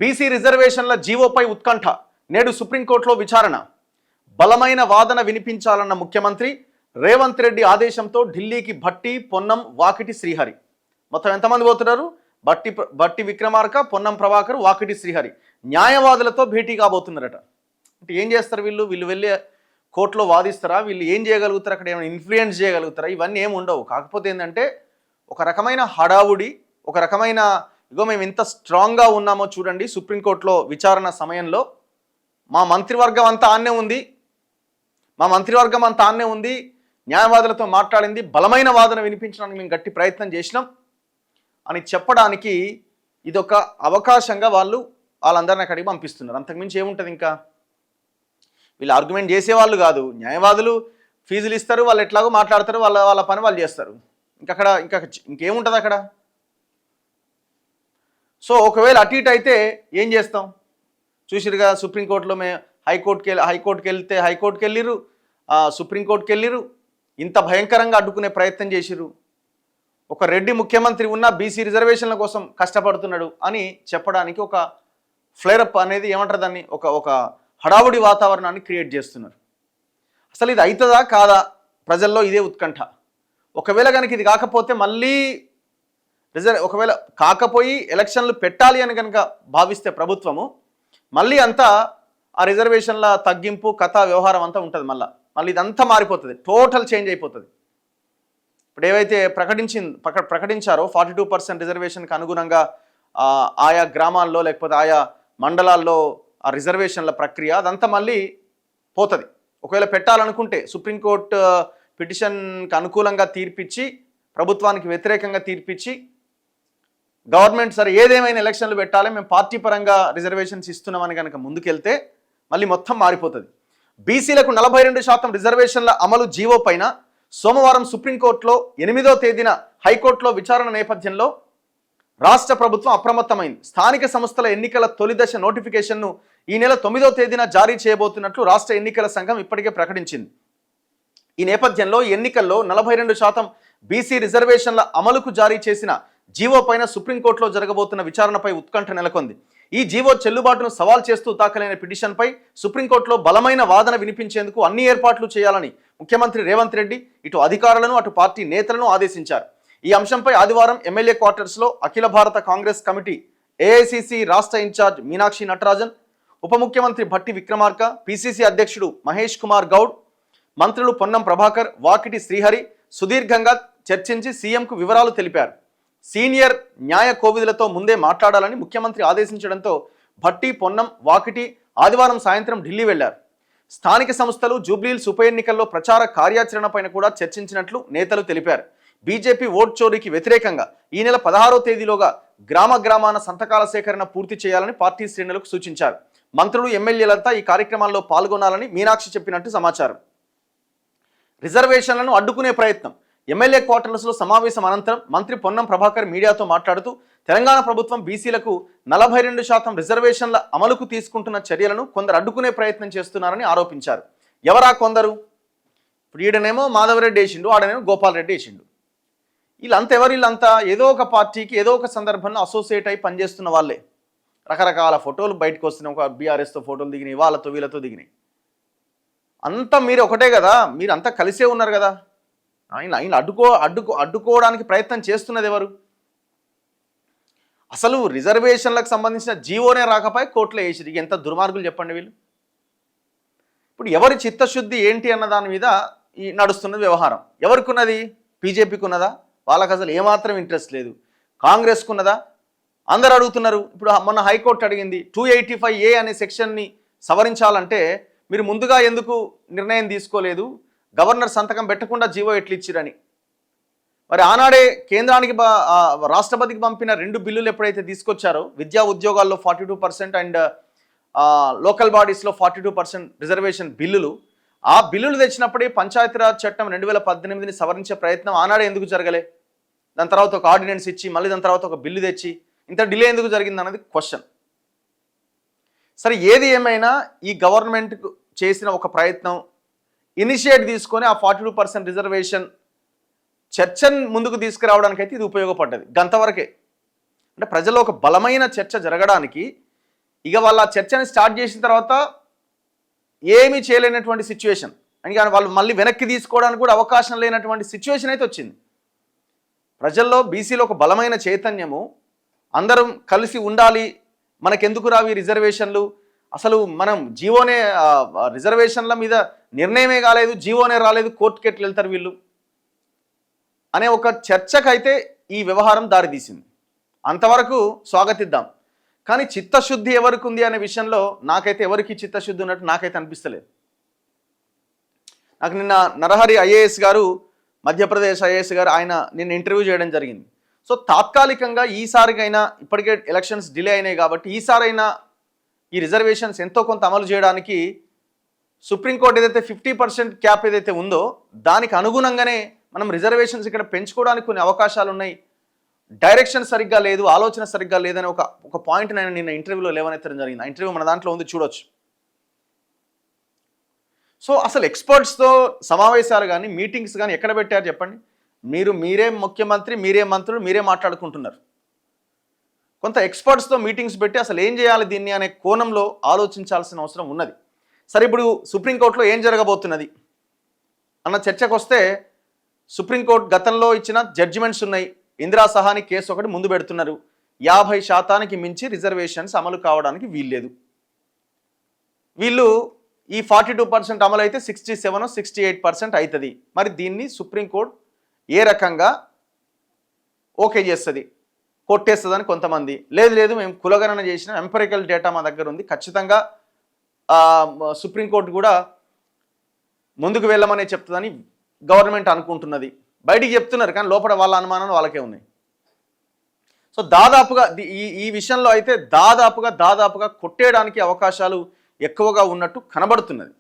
BC రిజర్వేషన్ల జీవోపై ఉత్కంఠ, నేడు సుప్రీంకోర్టులో విచారణ. బలమైన వాదన వినిపించాలన్న ముఖ్యమంత్రి రేవంత్ రెడ్డి ఆదేశంతో ఢిల్లీకి భట్టి, పొన్నం, వాకిటి శ్రీహరి. మొత్తం ఎంతమంది పోతున్నారు? భట్టి విక్రమార్క, పొన్నం ప్రభాకర్, వాకిటి శ్రీహరి న్యాయవాదులతో భేటీ కాబోతున్నారట. అంటే ఏం చేస్తారు వీళ్ళు వెళ్ళి కోర్టులో వాదిస్తారా? వీళ్ళు ఏం చేయగలుగుతారు? అక్కడ ఏమైనా ఇన్ఫ్లుయెన్స్ చేయగలుగుతారా? ఇవన్నీ ఏమి ఉండవు. కాకపోతే ఏంటంటే ఒక రకమైన హడావుడి, ఒక రకమైన ఇగో మేము ఎంత స్ట్రాంగ్గా ఉన్నామో చూడండి, సుప్రీంకోర్టులో విచారణ సమయంలో మా మంత్రివర్గం అంతా ఆన్నే ఉంది, న్యాయవాదులతో మాట్లాడింది, బలమైన వాదన వినిపించడానికి మేము గట్టి ప్రయత్నం చేసినాం అని చెప్పడానికి ఇదొక అవకాశంగా వాళ్ళందరినీ అక్కడికి పంపిస్తున్నారు. అంతకుమించి ఏముంటుంది? ఇంకా వీళ్ళు ఆర్గ్యుమెంట్ చేసేవాళ్ళు కాదు, న్యాయవాదులు ఫీజులు ఇస్తారు, వాళ్ళు ఎట్లాగో మాట్లాడతారు, వాళ్ళ పని వాళ్ళు చేస్తారు. ఇంకేముంటుంది అక్కడ? సో ఒకవేళ అటు ఇటు అయితే ఏం చేస్తాం? చూసిరుగా, సుప్రీంకోర్టులో హైకోర్టుకి వెళ్ళిరు, సుప్రీంకోర్టుకి వెళ్ళిరు, ఇంత భయంకరంగా అడ్డుకునే ప్రయత్నం చేసిరు. ఒక రెడ్డి ముఖ్యమంత్రి ఉన్న బీసీ రిజర్వేషన్ల కోసం కష్టపడుతున్నాడు అని చెప్పడానికి ఒక ఫ్లేరప్ అనేది ఏమంటారు దాన్ని, ఒక హడావుడి వాతావరణాన్ని క్రియేట్ చేస్తున్నారు. అసలు ఇది అవుతుందా కాదా? ప్రజల్లో ఇదే ఉత్కంఠ. ఒకవేళ కనుక ఇది కాకపోతే మళ్ళీ ఒకవేళ కాకపోయి ఎలక్షన్లు పెట్టాలి అని కనుక భావిస్తే ప్రభుత్వము, మళ్ళీ అంతా ఆ రిజర్వేషన్ల తగ్గింపు కథా వ్యవహారం అంతా ఉంటుంది. మళ్ళీ ఇదంతా మారిపోతుంది, టోటల్ చేంజ్ అయిపోతుంది. ఇప్పుడు ఏవైతే ప్రకటించారో 42% రిజర్వేషన్కి అనుగుణంగా ఆయా గ్రామాల్లో లేకపోతే ఆయా మండలాల్లో ఆ రిజర్వేషన్ల ప్రక్రియ అదంతా మళ్ళీ పోతుంది. ఒకవేళ పెట్టాలనుకుంటే సుప్రీంకోర్టు పిటిషన్కి అనుకూలంగా తీర్పిచ్చి, ప్రభుత్వానికి వ్యతిరేకంగా తీర్పిచ్చి, గవర్నమెంట్ సరే ఏదేమైనా ఎలక్షన్లు పెట్టాలి, మేము పార్టీ పరంగా రిజర్వేషన్స్ ఇస్తున్నామని కనుక ముందుకెళ్తే మళ్ళీ మొత్తం మారిపోతుంది. బీసీలకు 42% రిజర్వేషన్ల అమలు జీవో పైన సోమవారం సుప్రీంకోర్టులో 8వ తేదీన హైకోర్టులో విచారణ నేపథ్యంలో రాష్ట్ర ప్రభుత్వం అప్రమత్తమైంది. స్థానిక సంస్థల ఎన్నికల తొలి దశ నోటిఫికేషన్ను ఈ నెల 9వ తేదీన జారీ చేయబోతున్నట్లు రాష్ట్ర ఎన్నికల సంఘం ఇప్పటికే ప్రకటించింది. ఈ నేపథ్యంలో ఎన్నికల్లో 42% బీసీ రిజర్వేషన్ల అమలుకు జారీ చేసిన జీవో పైన సుప్రీంకోర్టులో జరగబోతున్న విచారణపై ఉత్కంఠ నెలకొంది. ఈ జీవో చెల్లుబాటును సవాల్ చేస్తూ దాఖలైన పిటిషన్పై సుప్రీంకోర్టులో బలమైన వాదన వినిపించేందుకు అన్ని ఏర్పాట్లు చేయాలని ముఖ్యమంత్రి రేవంత్ రెడ్డి ఇటు అధికారులను అటు పార్టీ నేతలను ఆదేశించారు. ఈ అంశంపై ఆదివారం ఎమ్మెల్యే క్వార్టర్స్లో అఖిల భారత కాంగ్రెస్ కమిటీ ఏఐసిసి రాష్ట్ర ఇన్ఛార్జ్ మీనాక్షి నటరాజన్, ఉప ముఖ్యమంత్రి భట్టి విక్రమార్క, పిసిసి అధ్యక్షుడు మహేష్ కుమార్ గౌడ్, మంత్రులు పొన్నం ప్రభాకర్, వాకిటి శ్రీహరి సుదీర్ఘంగా చర్చించి సీఎంకు వివరాలు తెలిపారు. సీనియర్ న్యాయ కోవిదులతో ముందే మాట్లాడాలని ముఖ్యమంత్రి ఆదేశించడంతో భట్టి, పొన్నం, వాకిటి ఆదివారం సాయంత్రం ఢిల్లీ వెళ్లారు. స్థానిక సంస్థలు, జూబ్లీహిల్స్ ఉప ఎన్నికల్లో ప్రచార కార్యాచరణపైన కూడా చర్చించినట్లు నేతలు తెలిపారు. బీజేపీ ఓట్ చోరీకి వ్యతిరేకంగా ఈ నెల 16వ తేదీలోగా గ్రామాన సంతకాల సేకరణ పూర్తి చేయాలని పార్టీ శ్రేణులకు సూచించారు. మంత్రులు, ఎమ్మెల్యేలంతా ఈ కార్యక్రమాల్లో పాల్గొనాలని మీనాక్షి చెప్పినట్టు సమాచారం. రిజర్వేషన్లను అడ్డుకునే ప్రయత్నం. ఎమ్మెల్యే క్వార్టర్స్లో సమావేశం అనంతరం మంత్రి పొన్నం ప్రభాకర్ మీడియాతో మాట్లాడుతూ తెలంగాణ ప్రభుత్వం బీసీలకు 42% రిజర్వేషన్ల అమలుకు తీసుకుంటున్న చర్యలను కొందరు అడ్డుకునే ప్రయత్నం చేస్తున్నారని ఆరోపించారు. ఎవరా కొందరు? ఇప్పుడు ఈడనేమో మాధవరెడ్డి వేసిండు, ఆడనేమో గోపాల్ రెడ్డి వేసిండు. వీళ్ళంతా ఏదో ఒక పార్టీకి ఏదో ఒక సందర్భంలో అసోసియేట్ అయి పనిచేస్తున్న వాళ్ళే. రకరకాల ఫోటోలు బయటకు వస్తున్నాయి. ఒక బీఆర్ఎస్తో ఫోటోలు దిగినాయి, వాళ్ళతో వీళ్ళతో దిగినాయి. అంతా మీరు ఒకటే కదా, మీరు అంతా కలిసే ఉన్నారు కదా. ఆయన అడ్డుకోవడానికి ప్రయత్నం చేస్తున్నది ఎవరు? అసలు రిజర్వేషన్లకు సంబంధించిన జీవోనే రాకపోయి కోర్టులో వేసిరు. ఎంత దుర్మార్గులు చెప్పండి వీళ్ళు. ఇప్పుడు ఎవరి చిత్తశుద్ధి ఏంటి అన్న దాని మీద ఈ నడుస్తున్నది వ్యవహారం. ఎవరికి ఉన్నది? బీజేపీకి ఉన్నదా? వాళ్ళకి అసలు ఏమాత్రం ఇంట్రెస్ట్ లేదు. కాంగ్రెస్కు ఉన్నదా? అందరు అడుగుతున్నారు. ఇప్పుడు మొన్న హైకోర్టు అడిగింది 285A అనే సెక్షన్ని సవరించాలంటే మీరు ముందుగా ఎందుకు నిర్ణయం తీసుకోలేదు, గవర్నర్ సంతకం పెట్టకుండా జీవో ఎట్లు ఇచ్చిరని. మరి ఆనాడే కేంద్రానికి రాష్ట్రపతికి పంపిన 2 బిల్లులు ఎప్పుడైతే తీసుకొచ్చారో, విద్యా ఉద్యోగాల్లో 42% అండ్ లోకల్ బాడీస్లో 42% రిజర్వేషన్ బిల్లులు, ఆ బిల్లులు తెచ్చినప్పుడే పంచాయతీరాజ్ చట్టం 2018ని సవరించే ప్రయత్నం ఆనాడే ఎందుకు జరగలే? దాని తర్వాత ఒక ఆర్డినెన్స్ ఇచ్చి మళ్ళీ దాని తర్వాత ఒక బిల్లు తెచ్చి ఇంత డిలే ఎందుకు జరిగింది అన్నది క్వశ్చన్. సరే, ఏది ఏమైనా ఈ గవర్నమెంట్కు చేసిన ఒక ప్రయత్నం ఇనిషియేట్ తీసుకొని ఆ 42% రిజర్వేషన్ చర్చను ముందుకు తీసుకురావడానికైతే ఇది ఉపయోగపడ్డది. గంతవరకే. అంటే ప్రజల్లో ఒక బలమైన చర్చ జరగడానికి ఇక వాళ్ళ చర్చని స్టార్ట్ చేసిన తర్వాత ఏమీ చేయలేనటువంటి సిచ్యువేషన్ అని, కానీ వాళ్ళు మళ్ళీ వెనక్కి తీసుకోవడానికి కూడా అవకాశం లేనటువంటి సిచ్యువేషన్ అయితే వచ్చింది. ప్రజల్లో బీసీలో ఒక బలమైన చైతన్యము, అందరం కలిసి ఉండాలి, మనకెందుకు రావి రిజర్వేషన్లు, అసలు మనం జీవోనే రిజర్వేషన్ల మీద నిర్ణయమే కాలేదు, జీవోనే రాలేదు, కోర్టుకి ఎట్లా వెళ్తారు వీళ్ళు అనే ఒక చర్చకైతే ఈ వ్యవహారం దారితీసింది. అంతవరకు స్వాగతిద్దాం. కానీ చిత్తశుద్ధి ఎవరికి ఉంది అనే విషయంలో నాకైతే ఎవరికి చిత్తశుద్ధి ఉన్నట్టు నాకైతే అనిపిస్తలేదు. నాకు నిన్న నరహరి ఐఏఎస్ గారు, మధ్యప్రదేశ్ ఐఏఎస్ గారు, ఆయన నిన్న ఇంటర్వ్యూ చేయడం జరిగింది. సో తాత్కాలికంగా ఈసారికైనా, ఇప్పటికే ఎలక్షన్స్ డిలే అయినాయి కాబట్టి ఈసారైనా ఈ రిజర్వేషన్స్ ఎంతో కొంత అమలు చేయడానికి సుప్రీంకోర్టు ఏదైతే 50% క్యాప్ ఏదైతే ఉందో దానికి అనుగుణంగానే మనం రిజర్వేషన్స్ ఇక్కడ పెంచుకోవడానికి కొన్ని అవకాశాలు ఉన్నాయి. డైరెక్షన్ సరిగ్గా లేదు, ఆలోచన సరిగ్గా లేదని ఒక పాయింట్ నేను నిన్న ఇంటర్వ్యూలో లేవనెత్తడం జరిగింది. ఆ ఇంటర్వ్యూ మన దాంట్లో ఉంది, చూడొచ్చు. సో అసలు ఎక్స్పర్ట్స్తో సమావేశాలు కానీ మీటింగ్స్ కానీ ఎక్కడ పెట్టారు చెప్పండి? మీరే ముఖ్యమంత్రి, మీరే మంత్రులు, మీరే మాట్లాడుకుంటున్నారు. కొంత ఎక్స్పర్ట్స్తో మీటింగ్స్ పెట్టి అసలు ఏం చేయాలి దీన్ని అనే కోణంలో ఆలోచించాల్సిన అవసరం ఉన్నది. సరే, ఇప్పుడు సుప్రీంకోర్టులో ఏం జరగబోతున్నది అన్న చర్చకు వస్తే, సుప్రీంకోర్టు గతంలో ఇచ్చిన జడ్జిమెంట్స్ ఉన్నాయి. ఇందిరా సహాని కేసు ఒకటి ముందు పెడుతున్నారు. 50% మించి రిజర్వేషన్స్ అమలు కావడానికి వీల్లేదు. వీళ్ళు ఈ 42% అమలు అయితే 67, 68% అవుతుంది. మరి దీన్ని సుప్రీంకోర్టు ఏ రకంగా ఓకే చేస్తుంది, కొట్టేస్తుందని కొంతమంది, లేదు మేము కులగణన చేసిన ఎంపెరికల్ డేటా మా దగ్గర ఉంది, ఖచ్చితంగా సుప్రీంకోర్టు కూడా ముందుకు వెళ్ళమనే చెప్తుందని గవర్నమెంట్ అనుకుంటున్నది. బయటికి చెప్తున్నారు కానీ లోపల వాళ్ళ అనుమానాలు వాళ్ళకే ఉన్నాయి. సో దాదాపుగా ఈ విషయంలో అయితే దాదాపుగా కొట్టేయడానికి అవకాశాలు ఎక్కువగా ఉన్నట్టు కనబడుతున్నది.